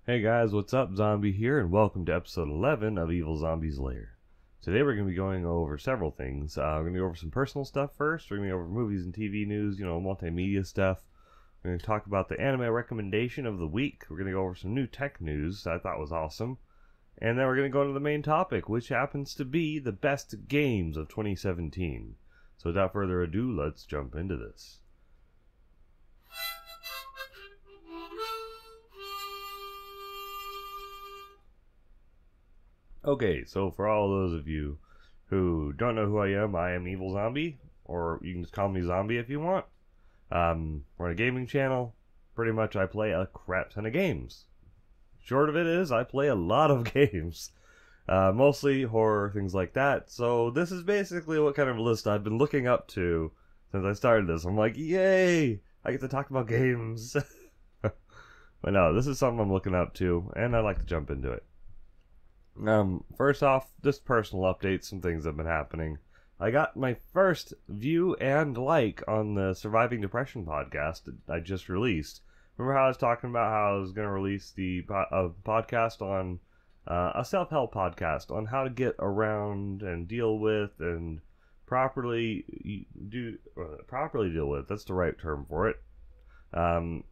Hey guys, what's up? Zombie here, and welcome to episode 11 of Evilzombie's Lair. Today we're going to be going over several things. We're going to go over some personal stuff first. We're going to go over movies and TV news, multimedia stuff. We're going to talk about the anime recommendation of the week. We're going to go over some new tech news that I thought was awesome. And then we're going to go into the main topic, which happens to be the best games of 2017. So without further ado, let's jump into this. Okay, so for all those of you who don't know who I am Evilzombie, or you can just call me Zombie if you want. We're a gaming channel. Pretty much I play a crap ton of games. Short of it is, I play a lot of games. Mostly horror, things like that. So this is basically what kind of list I've been looking up to since I started this. I'm like, yay! I get to talk about games. But no, this is something I'm looking up to, and I like to jump into it. First off, just personal updates, some things have been happening. I got my first view and like on the Surviving Depression podcast that I just released. Remember how I was talking about how I was going to release the podcast on a self-help podcast on how to get around and deal with and properly deal with, that's the right term for it,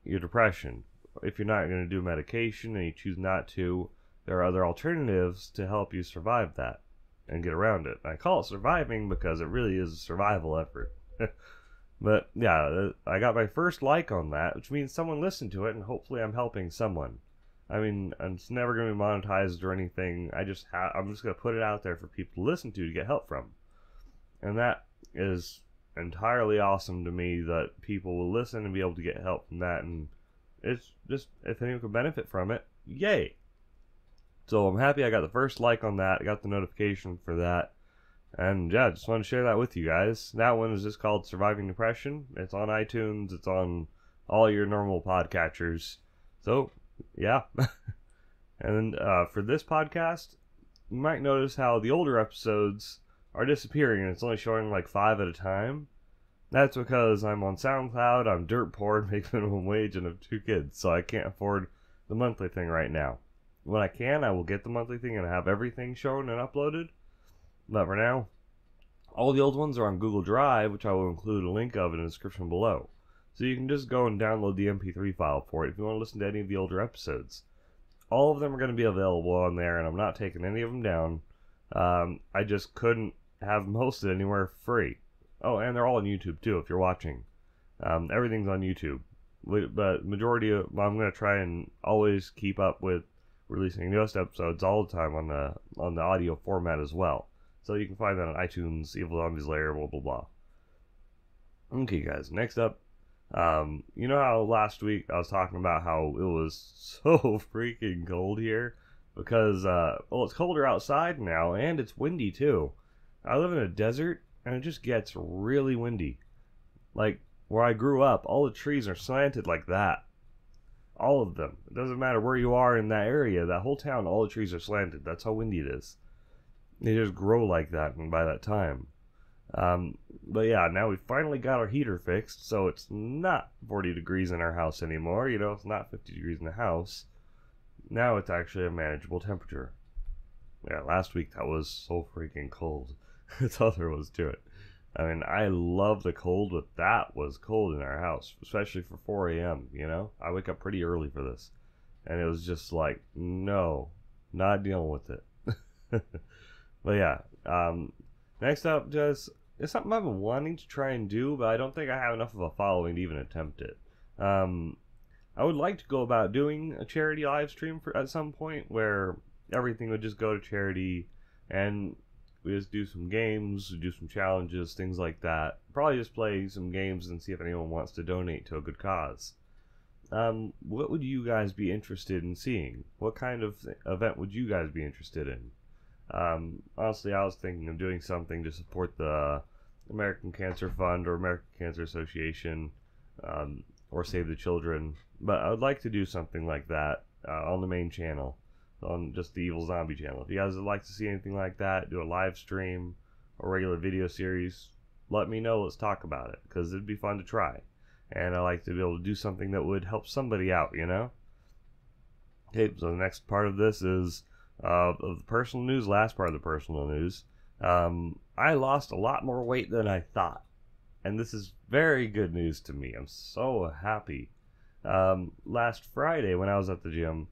your depression. If you're not going to do medication and you choose not to, there are other alternatives to help you survive that and get around it. I call it surviving because it really is a survival effort. But yeah, I got my first like on that, which means someone listened to it, and hopefully I'm helping someone. I mean, it's never going to be monetized or anything. I'm just going to put it out there for people to listen to get help from. And that is entirely awesome to me, that people will listen and be able to get help from that. And it's just, if anyone can benefit from it, yay! So I'm happy I got the first like on that. I got the notification for that. And yeah, just want to share that with you guys. That one is just called Surviving Depression. It's on iTunes. It's on all your normal podcatchers. So, yeah. And for this podcast, you might notice how the older episodes are disappearing and it's only showing like 5 at a time. That's because I'm on SoundCloud, I'm dirt poor and make minimum wage and have 2 kids. So I can't afford the monthly thing right now. When I can, I will get the monthly thing and have everything shown and uploaded. But for now, all the old ones are on Google Drive, which I will include a link of in the description below. So you can just go and download the MP3 file for it if you want to listen to any of the older episodes. All of them are going to be available on there, and I'm not taking any of them down. I just couldn't have them hosted anywhere free. Oh, and they're all on YouTube too if you're watching. Everything's on YouTube. But I'm going to try and always keep up with releasing newest episodes all the time on the audio format as well. So you can find that on iTunes, Evilzombie's Lair, blah blah blah. Okay guys, next up, you know how last week I was talking about how it was so freaking cold here? Because, it's colder outside now, and it's windy too. I live in a desert, and it just gets really windy. Like, where I grew up, all the trees are slanted like that. All of them. It doesn't matter where you are in that area. That whole town, all the trees are slanted. That's how windy it is. They just grow like that by that time. But yeah, now we finally got our heater fixed, so it's not 40 degrees in our house anymore. It's not 50 degrees in the house. Now it's actually a manageable temperature. Yeah, last week that was so freaking cold. That's all there was to it. I mean, I love the cold, but that was cold in our house, especially for 4 a.m., I wake up pretty early for this. And it was just like, no, not dealing with it. But yeah, next up, it's something I've been wanting to try and do, but I don't think I have enough of a following to even attempt it. I would like to go about doing a charity live stream at some point where everything would just go to charity and we just do some games, do some challenges, things like that. Probably just play some games and see if anyone wants to donate to a good cause. What would you guys be interested in seeing? What kind of event would you guys be interested in? Honestly, I was thinking of doing something to support the American Cancer Fund or American Cancer Association, or Save the Children. But I would like to do something like that on the main channel. On just the Evilzombie channel. If you guys would like to see anything like that, do a live stream or regular video series, let me know. Let's talk about it, because it'd be fun to try. And I like to be able to do something that would help somebody out, Okay, so the next part of this is of the personal news, last part of the personal news. I lost a lot more weight than I thought. And this is very good news to me. I'm so happy. Last Friday when I was at the gym,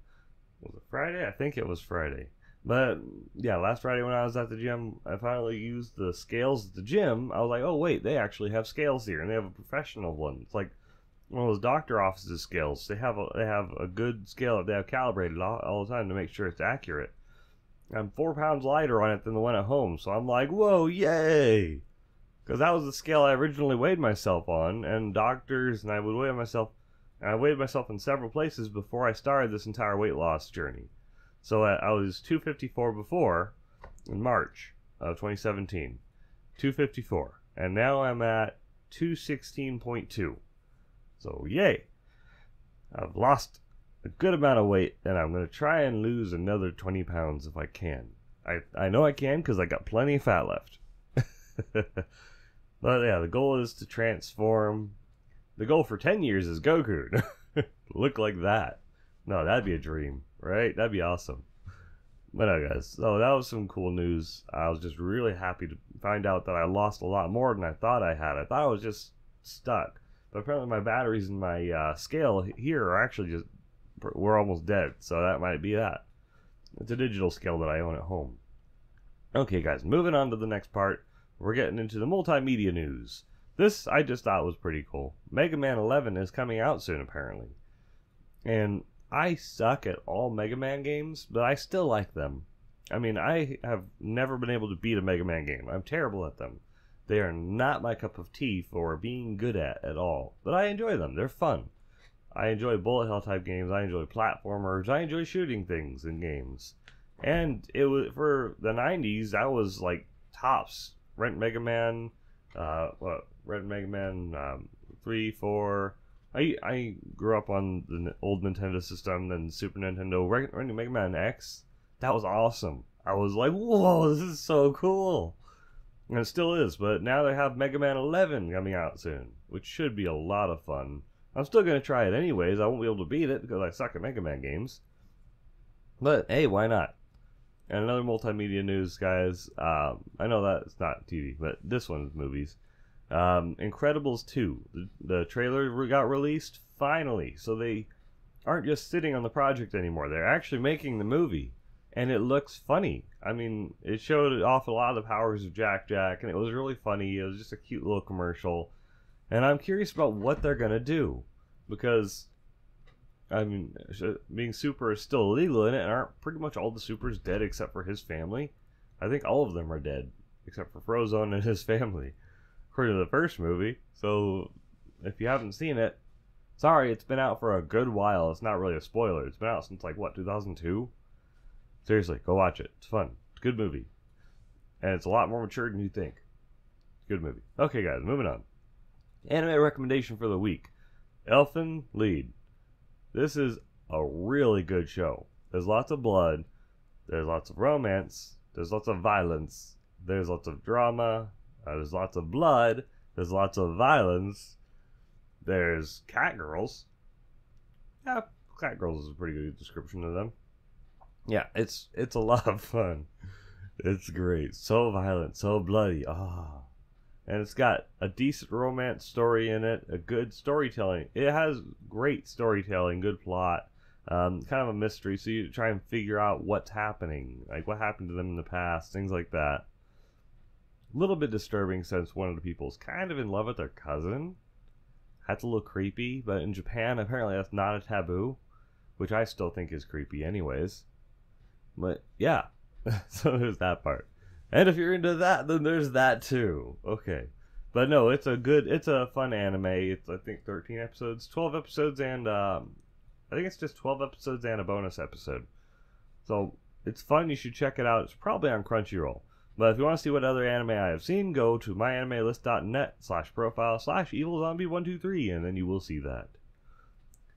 was it Friday? I think it was Friday. But yeah, last Friday when I was at the gym, I finally used the scales at the gym. I was like, oh wait, they actually have scales here, and they have a professional one. It's like one of those doctor offices scales. They have a good scale that they have calibrated all the time to make sure it's accurate. I'm 4 pounds lighter on it than the one at home, so I'm like, whoa, yay! Because that was the scale I originally weighed myself on, and doctors, and I would weigh myself, and I weighed myself in several places before I started this entire weight loss journey. So I was 254 before, in March of 2017, 254, and now I'm at 216.2. So yay! I've lost a good amount of weight, and I'm going to try and lose another 20 pounds if I can. I know I can because I got plenty of fat left. But yeah, the goal is to transform. The goal for 10 years is Goku. Look like that. No, that'd be a dream, right? That'd be awesome. But no, guys, so that was some cool news. I was just really happy to find out that I lost a lot more than I thought I had. I thought I was just stuck. But apparently my batteries in my scale here are actually just, we're almost dead. So that might be that. It's a digital scale that I own at home. Okay, guys, moving on to the next part. We're getting into the multimedia news. This I just thought was pretty cool. Mega Man 11 is coming out soon, apparently. And I suck at all Mega Man games, but I still like them. I mean, I have never been able to beat a Mega Man game. I'm terrible at them. They are not my cup of tea for being good at all. But I enjoy them. They're fun. I enjoy bullet hell type games. I enjoy platformers. I enjoy shooting things in games. And it was for the 90s, that was like tops. Rent Mega Man, Rent Mega Man 3, 4. I grew up on the old Nintendo system, then Super Nintendo. Renting Mega Man X, that was awesome. I was like, whoa, this is so cool. And it still is, but now they have Mega Man 11 coming out soon, which should be a lot of fun. I'm still going to try it anyways. I won't be able to beat it because I suck at Mega Man games. But hey, why not? And another multimedia news, guys. I know that it's not TV, but this one's movies. Incredibles 2. The trailer got released finally. So they aren't just sitting on the project anymore. They're actually making the movie. And it looks funny. I mean, it showed off a lot of the powers of Jack Jack, and it was really funny. It was just a cute little commercial. And I'm curious about what they're going to do. Because, I mean, being Super is still illegal in it, and aren't pretty much all the Supers dead except for his family? I think all of them are dead, except for Frozone and his family, according to the first movie. So, if you haven't seen it, sorry, it's been out for a good while. It's not really a spoiler. It's been out since, like, what, 2002? Seriously, go watch it. It's fun. It's a good movie. And it's a lot more mature than you think. Good movie. Okay, guys, moving on. Anime recommendation for the week. Elfen Lied. This is a really good show. There's lots of blood. There's lots of romance. There's lots of violence. There's lots of drama. There's lots of blood. There's lots of violence. There's cat girls. Yeah, cat girls is a pretty good description of them. Yeah, it's a lot of fun. It's great. So violent, so bloody. And it's got a decent romance story in it, a good storytelling. It has great storytelling, good plot, kind of a mystery, so you try and figure out what's happening, like what happened to them in the past, things like that. A little bit disturbing since one of the people's kind of in love with their cousin. That's a little creepy, but in Japan, apparently that's not a taboo, which I still think is creepy anyways. But yeah, so there's that part. And if you're into that, then there's that too. Okay. But no, it's a fun anime. It's, I think, 13 episodes, 12 episodes, and I think it's just 12 episodes and a bonus episode. So it's fun. You should check it out. It's probably on Crunchyroll. But if you want to see what other anime I have seen, go to myanimelist.net/profile/evilzombie123, and then you will see that.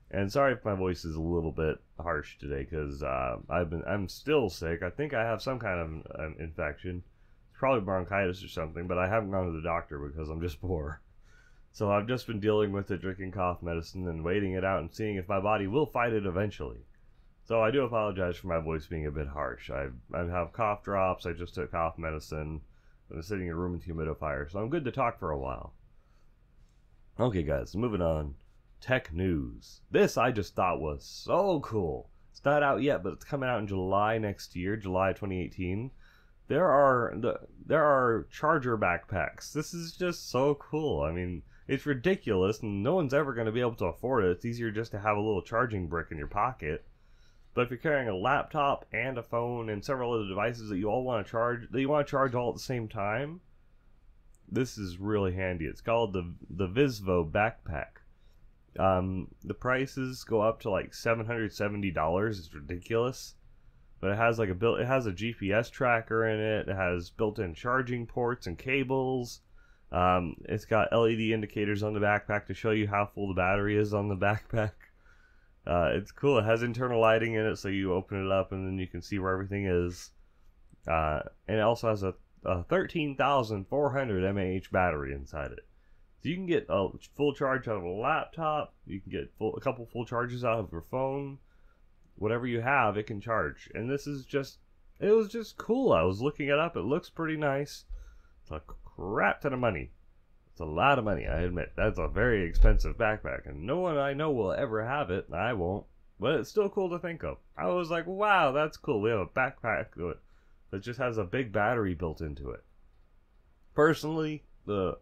And sorry if my voice is a little bit harsh today, because I'm still sick. I think I have some kind of infection. It's probably bronchitis or something, but I haven't gone to the doctor because I'm just poor. So I've just been dealing with it, drinking cough medicine and waiting it out and seeing if my body will fight it eventually. So I do apologize for my voice being a bit harsh. I have cough drops. I just took cough medicine. I'm sitting in a room with humidifier, so I'm good to talk for a while. Okay, guys, moving on. Tech news. This I just thought was so cool. It's not out yet, but it's coming out in July next year, July 2018. There are charger backpacks. This is just so cool. I mean, it's ridiculous, and no one's ever going to be able to afford it. It's easier just to have a little charging brick in your pocket. But if you're carrying a laptop and a phone and several other devices that you want to charge all at the same time, this is really handy. It's called the Evilzombie backpack. The prices go up to like $770. It's ridiculous. But it has it has a GPS tracker in it. It has built-in charging ports and cables. It's got LED indicators on the backpack to show you how full the battery is on the backpack. It's cool. It has internal lighting in it, so you open it up and then you can see where everything is. And it also has a 13,400 mAh battery inside it. So you can get a full charge out of a laptop. You can get a couple full charges out of your phone. Whatever you have, it can charge. And this is it was just cool. I was looking it up. It looks pretty nice. It's a crap ton of money. It's a lot of money, I admit. That's a very expensive backpack, and no one I know will ever have it, and I won't. But it's still cool to think of. I was like, wow, that's cool. We have a backpack that just has a big battery built into it. Personally, what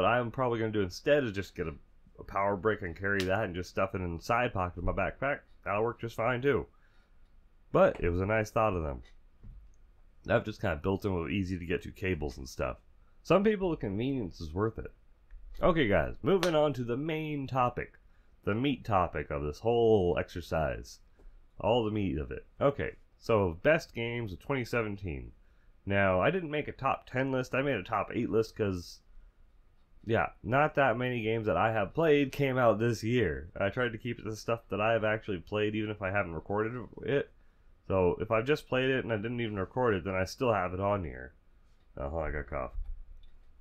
I'm probably going to do instead is just get a power brick and carry that and just stuff it in the side pocket of my backpack. That'll work just fine too. But it was a nice thought of them. I've just kind of built in with easy to get to cables and stuff. Some people, the convenience is worth it. Okay, guys, moving on to the main topic. The meat topic of this whole exercise. All the meat of it. Okay, so best games of 2017. Now, I didn't make a top 10 list. I made a top 8 list because, yeah, not that many games that I have played came out this year. I tried to keep it to stuff that I have actually played, even if I haven't recorded it. So, if I've just played it and I didn't even record it, then I still have it on here. Oh, I got cough.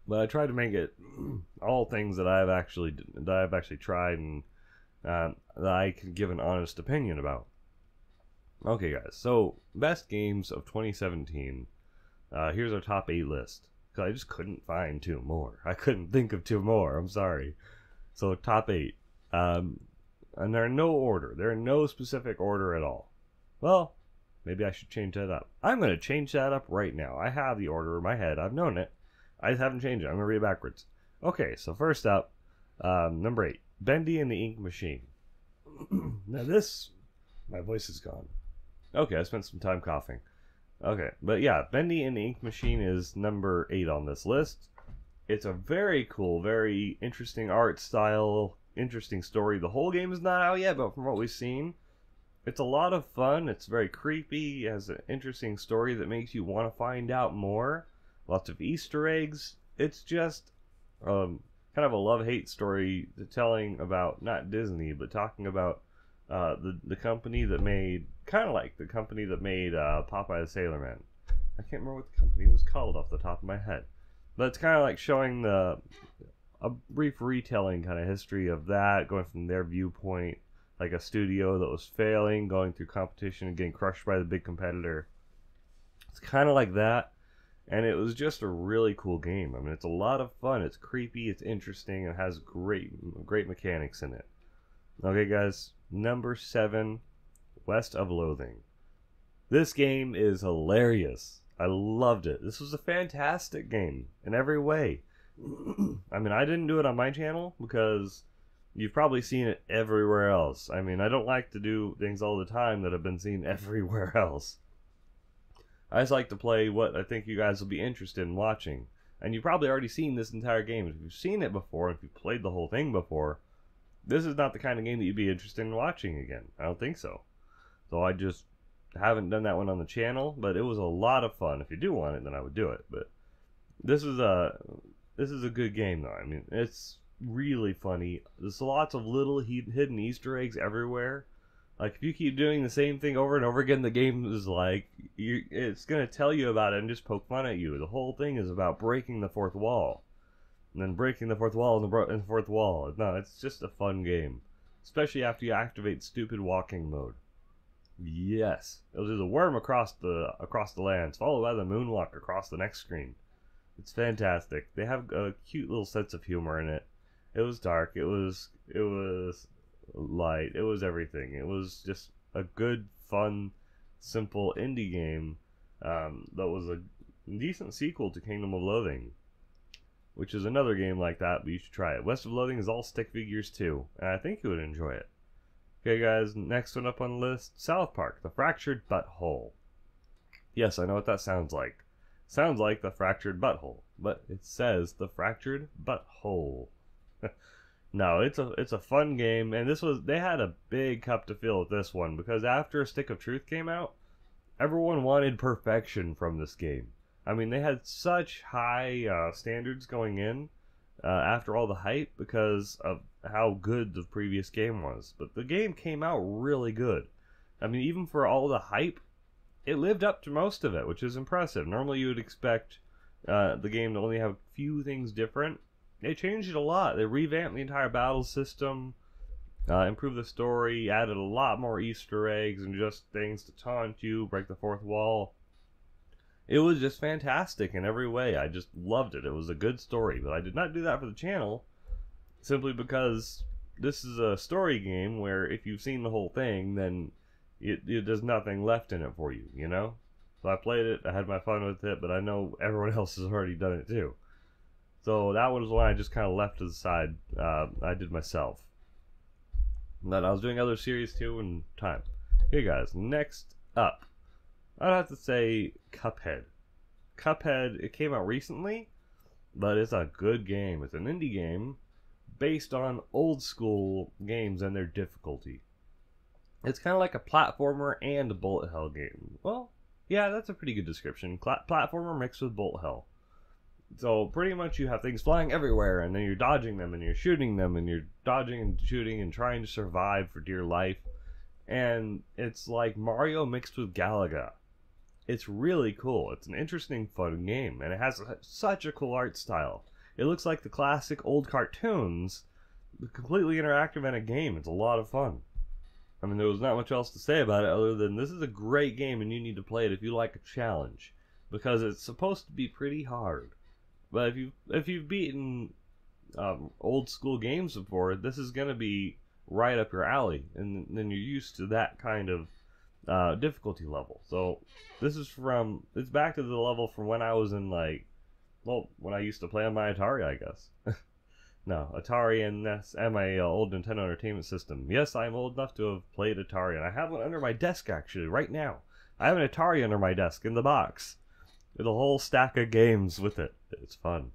But I tried to make it all things that I've actually tried and that I can give an honest opinion about. Okay, guys. So best games of 2017. Here's our top 8 list. Cause I just couldn't find 2 more. I couldn't think of 2 more. I'm sorry. So top 8. And they're in no order. They're in no specific order at all. Well, maybe I should change that up. I'm going to change that up right now. I have the order in my head. I've known it. I just haven't changed it. I'm going to read it backwards. Okay, so first up, number 8, Bendy and the Ink Machine. Now this, my voice is gone. Okay, I spent some time coughing. Okay, but yeah, Bendy and the Ink Machine is number 8 on this list. It's a very cool, very interesting art style, interesting story. The whole game is not out yet, but from what we've seen, it's a lot of fun. It's very creepy. It has an interesting story that makes you want to find out more. Lots of Easter eggs. It's just kind of a love-hate story telling about, not Disney, but talking about the company that made, kind of like the company that made Popeye the Sailor Man. I can't remember what the company was called off the top of my head. But it's kind of like showing a brief retelling kind of history of that, going from their viewpoint, like a studio that was failing, going through competition and getting crushed by the big competitor. It's kind of like that. And it was just a really cool game. I mean, it's a lot of fun. It's creepy. It's interesting. It has great mechanics in it. Okay, guys. Number 7, West of Loathing. This game is hilarious. I loved it. This was a fantastic game in every way. I mean, I didn't do it on my channel because you've probably seen it everywhere else. I mean, I don't like to do things all the time that have been seen everywhere else. I just like to play what I think you guys will be interested in watching. And you've probably already seen this entire game. If you've seen it before, if you've played the whole thing before, this is not the kind of game that you'd be interested in watching again. I don't think so. So I just haven't done that one on the channel, but it was a lot of fun. If you do want it, then I would do it. But this is a good game, though. I mean, it's really funny. There's lots of little hidden Easter eggs everywhere. Like, if you keep doing the same thing over and over again, the game is like, it's going to tell you about it and just poke fun at you. The whole thing is about breaking the fourth wall. And then breaking the fourth wall and the fourth wall. No, it's just a fun game. Especially after you activate stupid walking mode. Yes, it'll do the worm across the lands, followed by the moonwalk across the next screen. It's fantastic. They have a cute little sense of humor in it. It was dark. It was light. It was everything. It was just a good, fun, simple indie game that was a decent sequel to Kingdom of Loathing, which is another game like that, but you should try it. West of Loathing is all stick figures too, and I think you would enjoy it. Okay, guys, next one up on the list, South Park, The Fractured Butthole. Yes, I know what that sounds like. Sounds like The Fractured Butthole, but it says The Fractured Butthole. No, it's a fun game, and they had a big cup to fill with this one, because after A Stick of Truth came out, everyone wanted perfection from this game. I mean, they had such high standards going in after all the hype because of how good the previous game was. But the game came out really good. I mean, even for all the hype, it lived up to most of it, which is impressive. Normally you would expect the game to only have a few things different. They changed it a lot. They revamped the entire battle system, improved the story, added a lot more Easter eggs and just things to taunt you, break the fourth wall. It was just fantastic in every way. I just loved it. It was a good story, but I did not do that for the channel simply because this is a story game where if you've seen the whole thing, then there's nothing left in it for you, you know? So I played it, I had my fun with it, but I know everyone else has already done it too. So that was one I just kind of left to the side. I did myself. But I was doing other series too in time. Okay, guys, next up, I'd have to say Cuphead. Cuphead, it came out recently, but it's a good game. It's an indie game based on old school games and their difficulty. It's kind of like a platformer and a bullet hell game. Well, yeah, that's a pretty good description. Platformer mixed with bullet hell. So pretty much you have things flying everywhere, and then you're dodging them, and you're shooting them, and you're dodging and shooting and trying to survive for dear life. And it's like Mario mixed with Galaga. It's really cool. It's an interesting, fun game, and it has such a cool art style. It looks like the classic old cartoons, completely interactive in a game. It's a lot of fun. I mean, there was not much else to say about it other than this is a great game, and you need to play it if you like a challenge, because it's supposed to be pretty hard. But if you've beaten old school games before, this is gonna be right up your alley, and then you're used to that kind of difficulty level. So it's back to the level from when I was in when I used to play on my Atari, I guess. No, Atari and my old Nintendo Entertainment System. Yes, I'm old enough to have played Atari, and I have one under my desk actually right now. I have an Atari under my desk in the box with a whole stack of games with it. It's fun.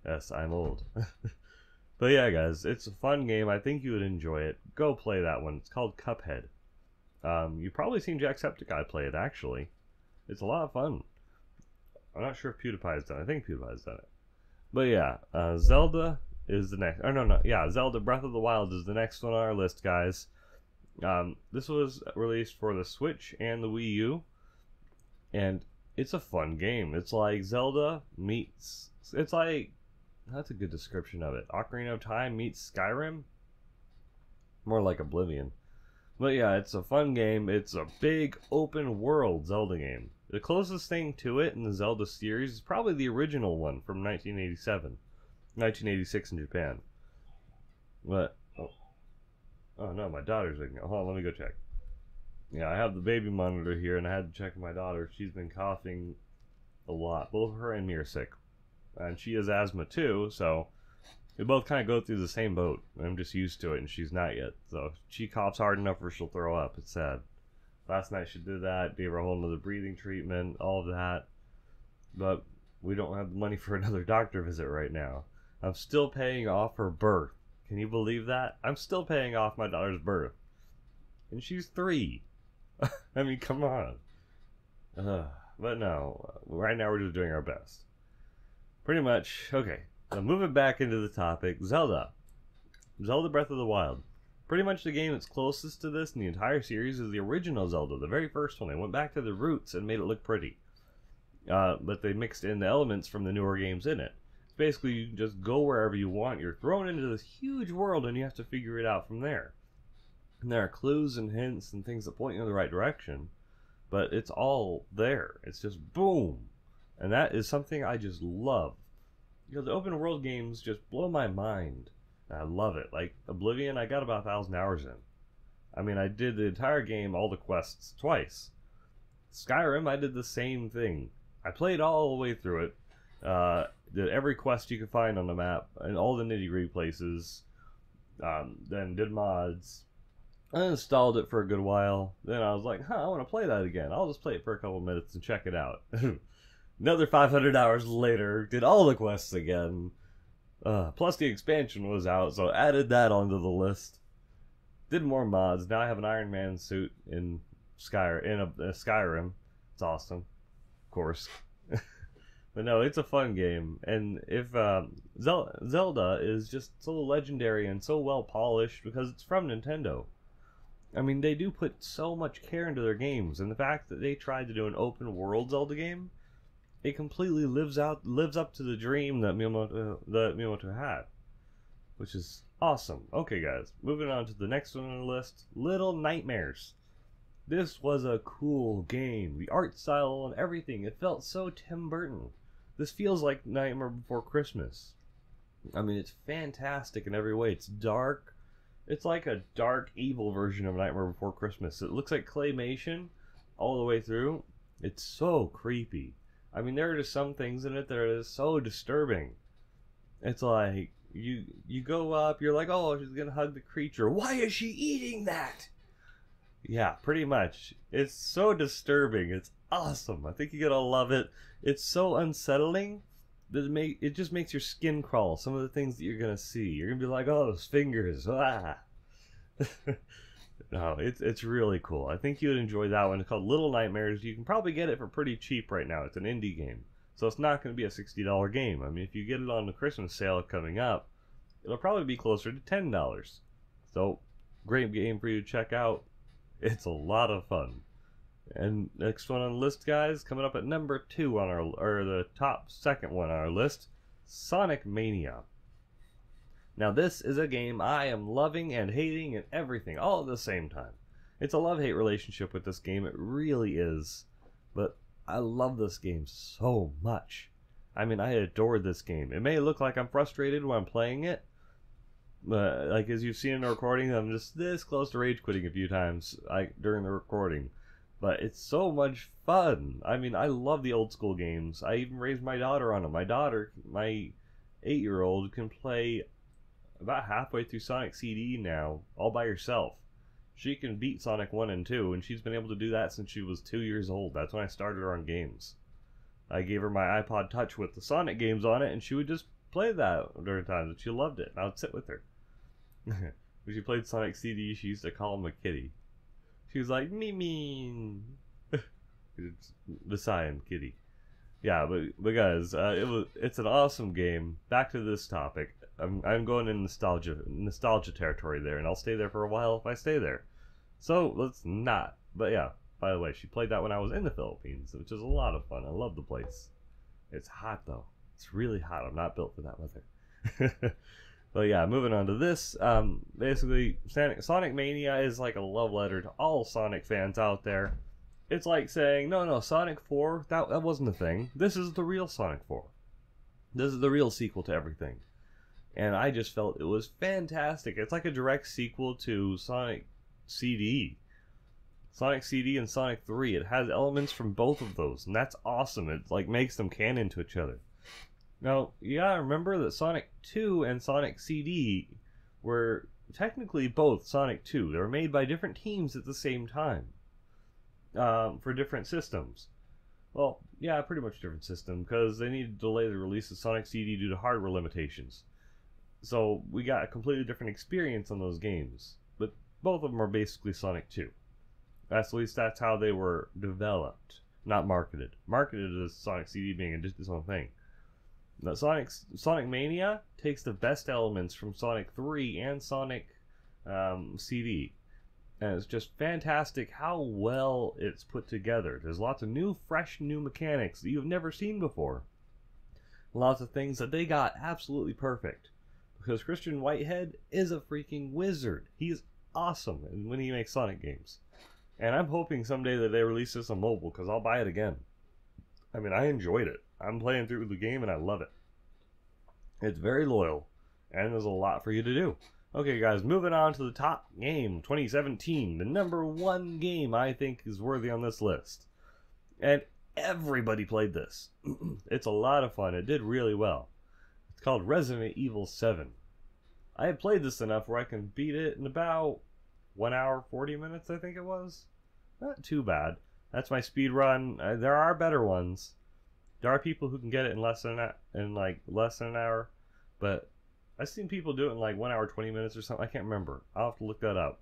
Yes, I'm old. But yeah, guys, it's a fun game. I think you would enjoy it. Go play that one. It's called Cuphead. You've probably seen Jacksepticeye play it, actually. It's a lot of fun. I'm not sure if PewDiePie's done it. I think PewDiePie's done it. But yeah, Zelda is the next. Oh, no. Yeah, Zelda Breath of the Wild is the next one on our list, guys. This was released for the Switch and the Wii U. And it's a fun game. It's like Zelda meets... It's like... That's a good description of it. Ocarina of Time meets Skyrim? More like Oblivion. But yeah, it's a fun game. It's a big open world Zelda game. The closest thing to it in the Zelda series is probably the original one from 1987. 1986 in Japan. But... Oh no, my daughter's waking up. Hold on, let me go check. Yeah, I have the baby monitor here, and I had to check my daughter. She's been coughing a lot. Both her and me are sick. And she has asthma too, so we both kind of go through the same boat. I'm just used to it, and she's not yet. So if she coughs hard enough where she'll throw up. It's sad. Last night she did that, gave her a whole nother breathing treatment, all of that. But we don't have the money for another doctor visit right now. I'm still paying off her birth. Can you believe that? I'm still paying off my daughter's birth. And she's 3. I mean, come on. But no, right now we're just doing our best. Pretty much, okay. Now moving back into the topic, Zelda. Zelda Breath of the Wild. Pretty much the game that's closest to this in the entire series is the original Zelda, the very first one. They went back to the roots and made it look pretty. But they mixed in the elements from the newer games in it. Basically, you just go wherever you want. You're thrown into this huge world and you have to figure it out from there. And there are clues and hints and things that point you in the right direction, but it's all there. It's just boom. And that is something I just love. The open world games just blow my mind. I love it. Like Oblivion, I got about 1,000 hours in. I mean, I did the entire game, all the quests, twice. Skyrim, I did the same thing. I played all the way through it. Did every quest you could find on the map, and all the nitty-gritty places. Then did mods. I installed it for a good while. Then I was like, I want to play that again. I'll just play it for a couple minutes and check it out. Another 500 hours later, did all the quests again. Plus the expansion was out, so added that onto the list. Did more mods. Now I have an Iron Man suit in Skyrim. It's awesome, of course. But no, it's a fun game. And if Zelda is just so legendary and so well polished because it's from Nintendo. I mean, they do put so much care into their games, and the fact that they tried to do an open world Zelda game, it completely lives up to the dream that Miyamoto had, which is awesome. Okay, guys, moving on to the next one on the list, Little Nightmares. This was a cool game. The art style and everything, it felt so Tim Burton. This feels like Nightmare Before Christmas. I mean, it's fantastic in every way. It's dark. It's like a dark, evil version of Nightmare Before Christmas. It looks like claymation all the way through. It's so creepy. I mean, there are just some things in it that are just so disturbing. It's like, you go up, you're like, oh, she's gonna hug the creature. Why is she eating that? Yeah, pretty much. It's so disturbing. It's awesome. I think you're gonna love it. It's so unsettling that it just makes your skin crawl. Some of the things that you're gonna see, you're gonna be like, oh, those fingers. Ah. No, it's really cool. I think you would enjoy that one. It's called Little Nightmares. You can probably get it for pretty cheap right now. It's an indie game, so it's not going to be a $60 game. I mean, if you get it on the Christmas sale coming up, it'll probably be closer to $10. So, great game for you to check out. It's a lot of fun. And next one on the list, guys, coming up at number 2 on the top second one on our list, Sonic Mania. Now this is a game I am loving and hating and everything all at the same time. It's a love-hate relationship with this game, it really is. But I love this game so much. I mean, I adore this game. It may look like I'm frustrated when I'm playing it, but like as you've seen in the recording, I'm just this close to rage quitting a few times during the recording. But it's so much fun. I mean, I love the old school games. I even raised my daughter on them. My daughter, my 8-year-old, can play about halfway through Sonic CD now, all by herself. She can beat Sonic 1 and 2, and she's been able to do that since she was 2 years old. That's when I started her on games. I gave her my iPod Touch with the Sonic games on it, and she would just play that during times, and she loved it, and I would sit with her. When she played Sonic CD, she used to call him a kitty. She was like, me. The cyan kitty. Yeah, but guys, it's an awesome game. Back to this topic. I'm going in nostalgia territory there, and I'll stay there for a while if I stay there. So let's not. But yeah, by the way, she played that when I was in the Philippines, which is a lot of fun. I love the place. It's hot though. It's really hot. I'm not built for that weather. But yeah, moving on to this. Basically, Sonic Mania is like a love letter to all Sonic fans out there. It's like saying, no, Sonic 4, that wasn't a thing. This is the real Sonic 4. This is the real sequel to everything. And I just felt it was fantastic. It's like a direct sequel to Sonic CD. Sonic CD and Sonic 3. It has elements from both of those, and that's awesome. It like makes them canon to each other. Now, you gotta remember that Sonic 2 and Sonic CD were technically both Sonic 2. They were made by different teams at the same time. For different systems. Well, yeah, pretty much different system, because they needed to delay the release of Sonic CD due to hardware limitations. So we got a completely different experience on those games. But both of them are basically Sonic 2. At least that's how they were developed, not marketed. Marketed as Sonic CD being its own thing. Now, Sonic Mania takes the best elements from Sonic 3 and Sonic CD. And it's just fantastic how well it's put together. There's lots of fresh new mechanics that you've never seen before. Lots of things that they got absolutely perfect. Because Christian Whitehead is a freaking wizard. He's awesome when he makes Sonic games. And I'm hoping someday that they release this on mobile, because I'll buy it again. I mean, I enjoyed it. I'm playing through the game and I love it. It's very loyal, and there's a lot for you to do. Okay, guys, moving on to the top game, 2017. The number one game I think is worthy on this list. And everybody played this. It's a lot of fun. It did really well. It's called Resident Evil 7. I have played this enough where I can beat it in about 1 hour, 40 minutes, I think it was. Not too bad. That's my speed run. There are better ones. There are people who can get it in less than an hour, but I've seen people do it in like 1 hour 20 minutes or something. I can't remember. I'll have to look that up.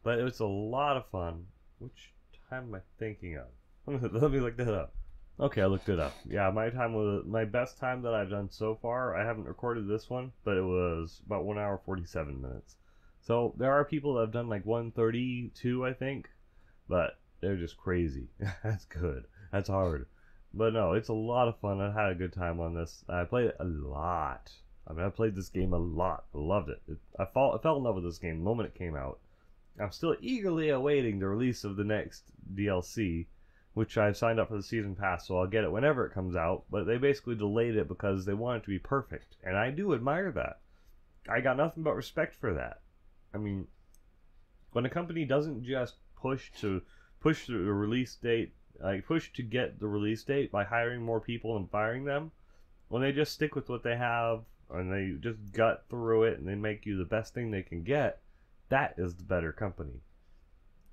But it's a lot of fun. Which time am I thinking of? Let me look that up. Okay, I looked it up. Yeah, my best time that I've done so far. I haven't recorded this one, but it was about 1 hour 47 minutes. So there are people that have done like 1:32, I think, but they're just crazy. That's good. That's hard. But no, it's a lot of fun. I had a good time on this. I played it a lot. I mean, I played this game a lot. I loved it. I fell in love with this game the moment it came out. I'm still eagerly awaiting the release of the next DLC, which I've signed up for the season pass, so I'll get it whenever it comes out. But they basically delayed it because they want it to be perfect, and I do admire that. I got nothing but respect for that. I mean, when a company doesn't just push the release date, push to get the release date by hiring more people and firing them, when they just stick with what they have and they just gut through it and they make you the best thing they can get, that is the better company.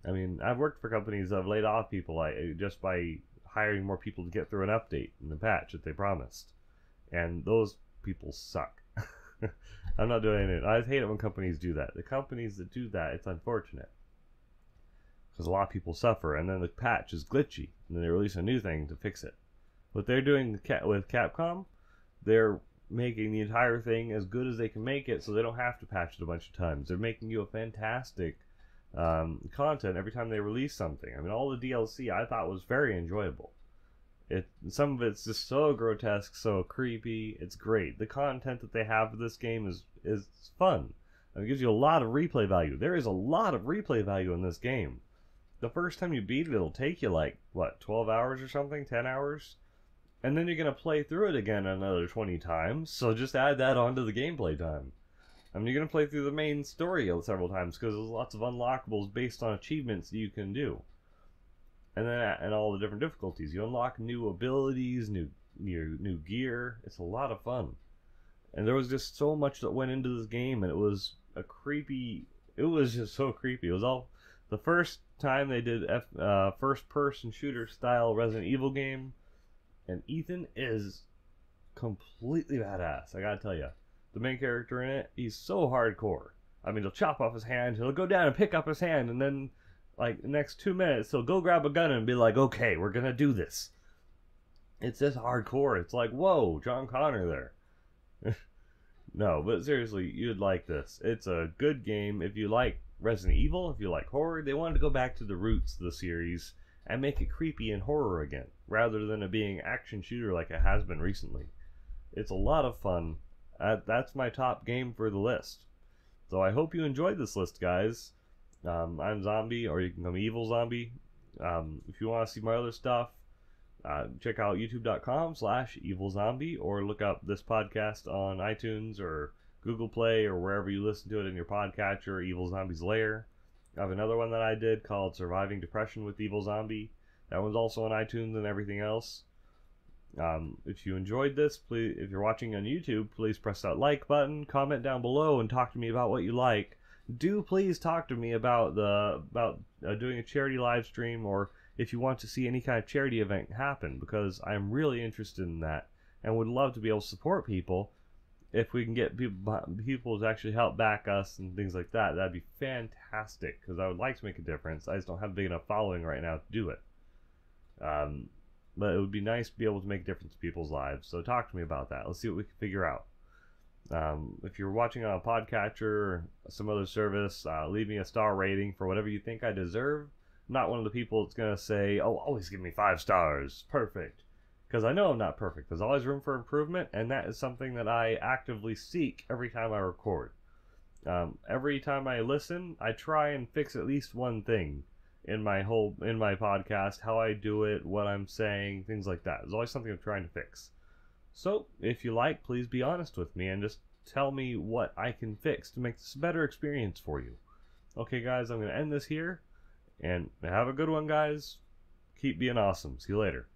I mean, I've worked for companies that have laid off people just by hiring more people to get through an update and the patch that they promised, and those people suck. I'm not doing it. I hate it when companies do that. The companies that do that, it's unfortunate, because a lot of people suffer, and then the patch is glitchy, and then they release a new thing to fix it. What they're doing with Capcom, they're making the entire thing as good as they can make it, so they don't have to patch it a bunch of times. They're making you a fantastic content every time they release something. I mean, all the DLC I thought was very enjoyable. Some of it's just so grotesque, so creepy. It's great. The content that they have for this game is fun. It gives you a lot of replay value. There is a lot of replay value in this game. The first time you beat it, it'll take you like, what, 12 hours or something? 10 hours? And then you're going to play through it again another 20 times, so just add that onto the gameplay time. I mean, you're going to play through the main story several times, because there's lots of unlockables based on achievements that you can do. And then and all the different difficulties. You unlock new abilities, new gear. It's a lot of fun. And there was just so much that went into this game, and it was just so creepy. It was all the first time they did first-person shooter style Resident Evil game, and Ethan is completely badass. I gotta tell you, the main character in it, he's so hardcore. I mean, he'll chop off his hand, he'll go down and pick up his hand, and then like the next 2 minutes, he'll go grab a gun and be like, "Okay, we're gonna do this." It's just hardcore. It's like, whoa, John Connor there. No, but seriously, you'd like this. It's a good game. If you like Resident Evil, if you like horror, they wanted to go back to the roots of the series and make it creepy and horror again, rather than it being action shooter like it has been recently. It's a lot of fun. That's my top game for the list. So I hope you enjoyed this list, guys. I'm Zombie, or you can call me Evilzombie. If you want to see my other stuff, check out youtube.com/Evilzombie, or look up this podcast on iTunes or Google Play or wherever you listen to it in your podcatcher, Evilzombie's Lair. I have another one that I did called Surviving Depression with Evilzombie. That one's also on iTunes and everything else. If you enjoyed this, please, if you're watching on YouTube, please press that like button, comment down below, and talk to me about what you like. Do please talk to me about doing a charity live stream, or if you want to see any kind of charity event happen, because I'm really interested in that and would love to be able to support people. If we can get people to actually help back us and things like that, that'd be fantastic, because I would like to make a difference. I just don't have a big enough following right now to do it. But it would be nice to be able to make a difference in people's lives. So talk to me about that. Let's see what we can figure out. If you're watching on a podcatcher or some other service, leave me a star rating for whatever you think I deserve. I'm not one of the people that's going to say, "Oh, always give me 5 stars. Perfect." Because I know I'm not perfect. There's always room for improvement, and that is something that I actively seek every time I record. Every time I listen, I try and fix at least one thing in my podcast, how I do it, what I'm saying, things like that. There's always something I'm trying to fix. So, if you like, please be honest with me and just tell me what I can fix to make this a better experience for you. Okay, guys, I'm going to end this here, and have a good one, guys. Keep being awesome. See you later.